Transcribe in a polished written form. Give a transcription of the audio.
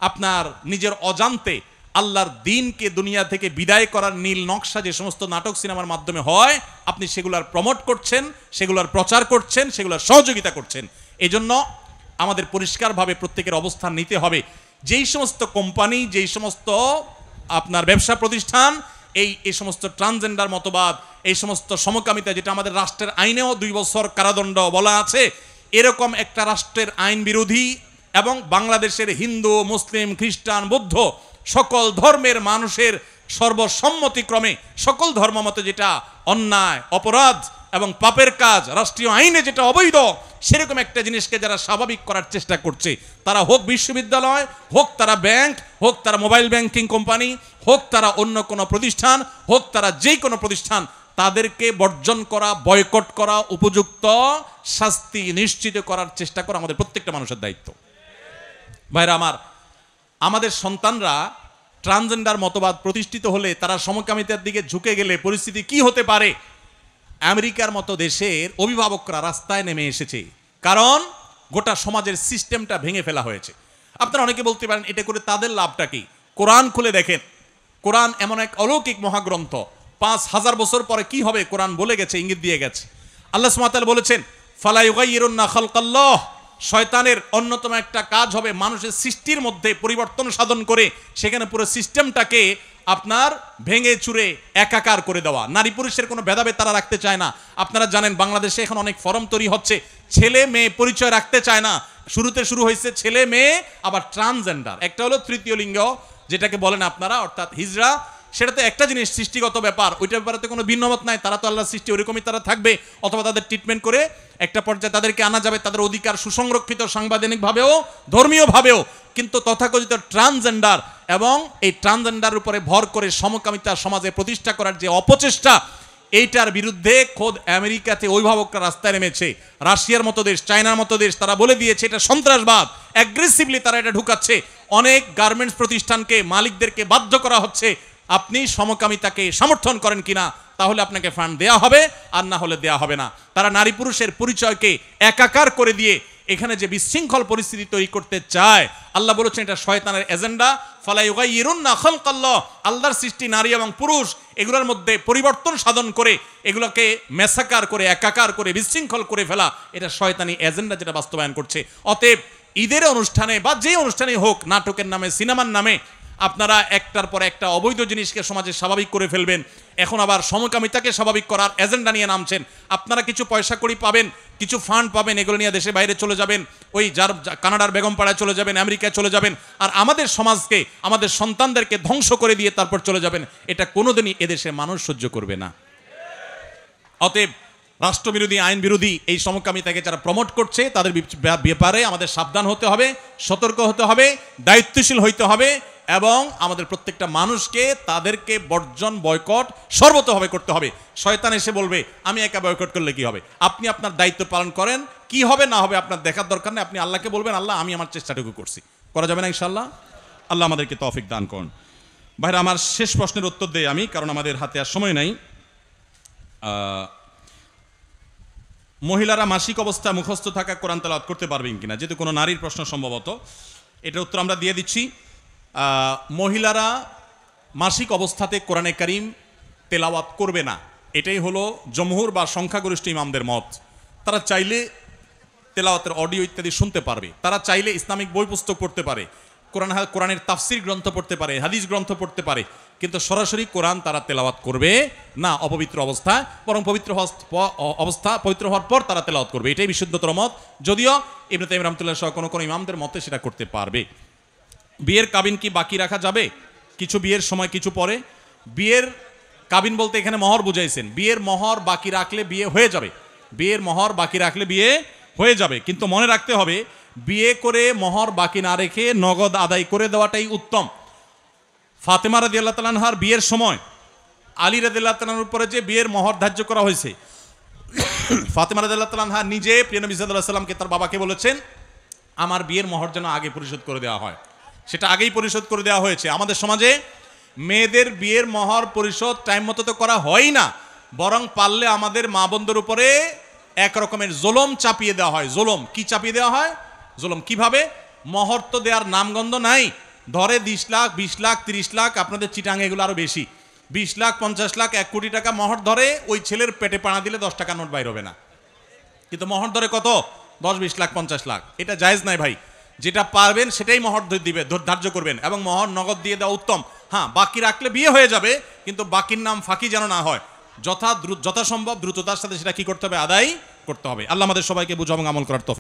আপনার নিজের অজান্তে আল্লাহর দ্বীনকে দুনিয়া থেকে বিদায় করার নীল নকশা যে সমস্ত নাটক সিনেমার মাধ্যমে হয়, আপনি সেগুলার প্রমোট করছেন, সেগুলার প্রচার করছেন, সেগুলার সহযোগিতা করছেন। এজন্য আমাদের পরিষ্কারভাবে প্রত্যেকের অবস্থান নিতে হবে। যেই সমস্ত কোম্পানি, যেই সমস্ত আপনার ব্যবসা প্রতিষ্ঠান এই সমস্ত ট্রান্সজেন্ডার মতবাদ, এই সমস্ত সমকামিতা, যেটা আমাদের রাষ্ট্রের আইনেও 2 বছর কারাদণ্ড বলা আছে, এরকম একটা রাষ্ট্রের আইন বিরোধী এবং বাংলাদেশের হিন্দু, মুসলিম, খ্রিস্টান, বৌদ্ধ সকল ধর্মের মানুষের সর্বসম্মতিক্রমে সকল ধর্মমতে যেটা অন্যায়, অপরাধ এবং পাপের কাজ, রাষ্ট্রীয় আইনে যেটা অবৈধ, সেরকম একটা জিনিসকে যারা স্বাভাবিক করার চেষ্টা করছে, তারা হোক বিশ্ববিদ্যালয়, হোক তারা ব্যাংক, হোক তারা মোবাইল ব্যাংকিং কোম্পানি, হোক তারা অন্য কোনো প্রতিষ্ঠান, হোক তারা যে কোনো প্রতিষ্ঠান, তাদেরকে বর্জন করা, বয়কট করা, উপযুক্ত শাস্তি নিশ্চিত করার চেষ্টা করা আমাদের প্রত্যেকটা মানুষের দায়িত্ব। ভাইরা আমার, আমাদের সন্তানরা ট্রান্সজেন্ডার মতবাদ প্রতিষ্ঠিত হলে, তারা সমকামিতার দিকে ঝুঁকে গেলে পরিস্থিতি কি হতে পারে? আমেরিকার মতো দেশের অভিভাবকরা রাস্তায় নেমে এসেছে, কারণ গোটা সমাজের সিস্টেমটা ভেঙে ফেলা হয়েছে। আপনারা অনেকে বলতে পারেন এটা করে তাদের লাভটা কি? কোরআন খুলে দেখেন। কোরআন এমন এক অলৌকিক মহাগ্রন্থ, 5000 বছর পরে কি হবে কোরআন বলে গেছে, ইঙ্গিত দিয়ে গেছে। আল্লাহ সুবহানাহু ওয়া তাআলা বলেছেন, ফালা ইউগাইয়িরুন্না খালকাল্লাহ, শয়তানের অন্যতম একটা কাজ হবে মানুষের সৃষ্টির মধ্যে পরিবর্তন সাধন করে সেখানে পুরো সিস্টেমটাকে আপনার ভেঙে চুরে একাকার করে দেওয়া। নারী পুরুষের কোনো ভেদাভেদ তারা রাখতে চায় না। আপনারা জানেন বাংলাদেশে এখন অনেক ফরম তৈরি হচ্ছে, ছেলে মেয়ে পরিচয় রাখতে চায় না। শুরুতে শুরু হয়েছে ছেলে মেয়ে, আবার ট্রান্সজেন্ডার, একটা হলো তৃতীয় লিঙ্গ যেটাকে বলেন আপনারা, অর্থাৎ হিজড়া। সেটা তো একটা জিনিস, সৃষ্টিগত ব্যাপার, ওইটার ব্যাপারে তো কোনো ভিন্নমত নাই। তারা তো আল্লাহর সৃষ্টি, ওইরকমই তারা থাকবে, অথবা তাদের ট্রিটমেন্ট করে একটা পর্যায়ে তাদেরকে আনা যাবে, তাদের অধিকার সুসংরক্ষিত সাংবিধানিকভাবেও ধর্মীয়ভাবেও। কিন্তু তথাকথিত ট্রান্সজেন্ডার এবং এই ট্রান্সজেন্ডার উপরে ভর করে সমকামিতা সমাজে প্রতিষ্ঠা করার যে অপচেষ্টা, এইটার বিরুদ্ধে খোদ আমেরিকাতে অভিভাবকরা রাস্তায় নেমেছে। রাশিয়ার মতো দেশ, চায়নার মতো দেশ, তারা বলে দিয়েছে এটা সন্ত্রাসবাদ, অ্যাগ্রেসিভলি তারা এটা ঢুকাচ্ছে। অনেক গার্মেন্টস প্রতিষ্ঠানকে, মালিকদেরকে বাধ্য করা হচ্ছে, আপনি সমকামিতাকে সমর্থন করেন কিনা, তাহলে আপনাকে ফান্ড দেয়া হবে, আর না হলে দেয়া হবে না। তারা নারী পুরুষের পরিচয়কে একাকার করে দিয়ে এখানে যে বিশৃঙ্খল পরিস্থিতি তৈরি করতে চায়, আল্লাহ বলেছেন এটা শয়তানের এজেন্ডা। ফালা ইউগাইয়িরুন্না খালকাল্লাহ, আল্লাহর সৃষ্টি নারী এবং পুরুষ, এগুলোর মধ্যে পরিবর্তন সাধন করে এগুলোকে মেসাকার করে, একাকার করে, বিশৃঙ্খল করে ফেলা, এটা শয়তানি এজেন্ডা যেটা বাস্তবায়ন করছে। অতএব ঈদের অনুষ্ঠানে বা যে অনুষ্ঠানেই হোক, নাটকের নামে, সিনেমার নামে আপনারা একটার পর একটা অবৈধ জিনিসকে সমাজে স্বাভাবিক করে ফেলবেন। এখন আবার সমকামিতাকে স্বাভাবিক করার এজেন্ডা নিয়ে নামছেন। আপনারা কিছু পয়সা কড়ি পাবেন, কিছু ফান্ড পাবেন, এগুলো নিয়ে দেশে বাইরে চলে যাবেন, ওই কানাডার বেগমপাড়ায় চলে যাবেন, আমেরিকায় চলে যাবেন, আর আমাদের সমাজকে, আমাদের সন্তানদেরকে ধ্বংস করে দিয়ে তারপর চলে যাবেন। এটা কোনোদিনই এদেশে মানুষ সহ্য করবে না। অতএব রাষ্ট্রবিরোধী, আইন বিরোধী এই সমকামিতাকে যারা প্রমোট করছে, তাদের ব্যাপারে আমাদের সাবধান হতে হবে, সতর্ক হতে হবে, দায়িত্বশীল হইতে হবে, এবং আমাদের প্রত্যেকটা মানুষকে তাদেরকে বর্জন, বয়কট সর্বতভাবে করতে হবে। শয়তান এসে বলবে আমি একা বয়কট করলে কি হবে? আপনি আপনার দায়িত্ব পালন করেন, কি হবে না হবে আপনার দেখার দরকার নেই। আপনি আল্লাহকে বলবেন, আল্লাহ আমি আমার চেষ্টাটুকু করছি। করা যাবে না ইনশাআল্লাহ? আল্লাহ আমাদেরকে তৌফিক দান করুন। ভাইরা আমার, শেষ প্রশ্নের উত্তর দেই আমি, কারণ আমাদের হাতে আর সময় নাই। মহিলারা মাসিক অবস্থায় মুখস্থ থাকা কোরআন তেলাওয়াত করতে পারবেন কিনা, যেহেতু কোনো নারীর প্রশ্ন সম্ভবত, এটার উত্তর আমরা দিয়ে দিচ্ছি। মহিলারা মাসিক অবস্থাতে কোরআনে কারীম তেলাওয়াত করবে না, এটাই হলো জমহুর বা সংখ্যাগরিষ্ঠ ইমামদের মত। তারা চাইলে তেলাওয়াতের অডিও ইত্যাদি শুনতে পারবে, তারা চাইলে ইসলামিক বই পুস্তক পড়তে পারে, কোরআনের তাফসির গ্রন্থ পড়তে পারে, হাদিস গ্রন্থ পড়তে পারে, কিন্তু সরাসরি কোরআন তারা তেলাওয়াত করবে না অপবিত্র অবস্থায়, বরং পবিত্র হওয়ার পর তারা তেলাওয়াত করবে। এটাই বিশুদ্ধতর মত, যদিও ইবনে তাইমিয়া রাহমাতুল্লাহ সহ কোনো ইমামদের মতে সেটা করতে পারবে। বিয়ের কাবিন কি বাকি রাখা যাবে? কিছু বিয়ের সময়, কিছু পরে। বিয়ের কাবিন বলতে এখানে মহর বুঝাইছেন। বিয়ের মহর বাকি রাখলে বিয়ে হয়ে যাবে, বিয়ের মহর বাকি রাখলে বিয়ে হয়ে যাবে, কিন্তু মনে রাখতে হবে বিয়ে করে মহর বাকি না রেখে নগদ আদায় করে দেওয়াটাই উত্তম। ফাতেমা রাদিয়াল্লাহু তাআলা আনহার বিয়ের সময় আলী রাদিয়াল্লাহু তাআলার উপরে যে বিয়ের মহর ধার্য করা হয়েছে, ফাতেমা রাদিয়াল্লাহু তাআলা আনহা নিজে প্রিয় নবী সাল্লাল্লাহু আলাইহি ওয়াসাল্লামকে, তার বাবাকে বলেছেন আমার বিয়ের মহর যেন আগে পরিশোধ করে দেওয়া হয়। সেটা আগেই পরিশোধ করে দেওয়া হয়েছে। আমাদের সমাজে মেয়েদের বিয়ের মহর পরিশোধ টাইম মতো তো করা হয় না, বরং পারলে আমাদের মা বোনদের উপরে এক রকমের জুলুম চাপিয়ে দেওয়া হয়। জুলুম কি চাপিয়ে দেওয়া হয়? জুলুম কিভাবে? মহর তো দেওয়ার নামগন্ধ নাই, ধরে 20 লাখ 20 লাখ 30 লাখ, আপনাদের চিটাং এগুলো আরো বেশি, 20 লাখ 50 লাখ 1 কোটি টাকা মহর ধরে, ওই ছেলের পেটে পাড়া দিলে 10 টাকা নোট বাইর হবে না। কিন্তু মহর ধরে কত? 10-20 লাখ 50 লাখ। এটা জায়েজ নাই ভাই। যেটা পারবেন সেটাই মহর দিবে, ধার্য করবেন, এবং মহর নগদ দিয়ে দেওয়া উত্তম। হ্যাঁ, বাকি রাখলে বিয়ে হয়ে যাবে, কিন্তু বাকির নাম ফাঁকি যেন না হয়। যথাসম্ভব দ্রুততার সাথে সেটা কি করতে হবে? আদায় করতে হবে। আল্লাহ আমাদের সবাইকে বুঝ এবং আমল করার তৌফিক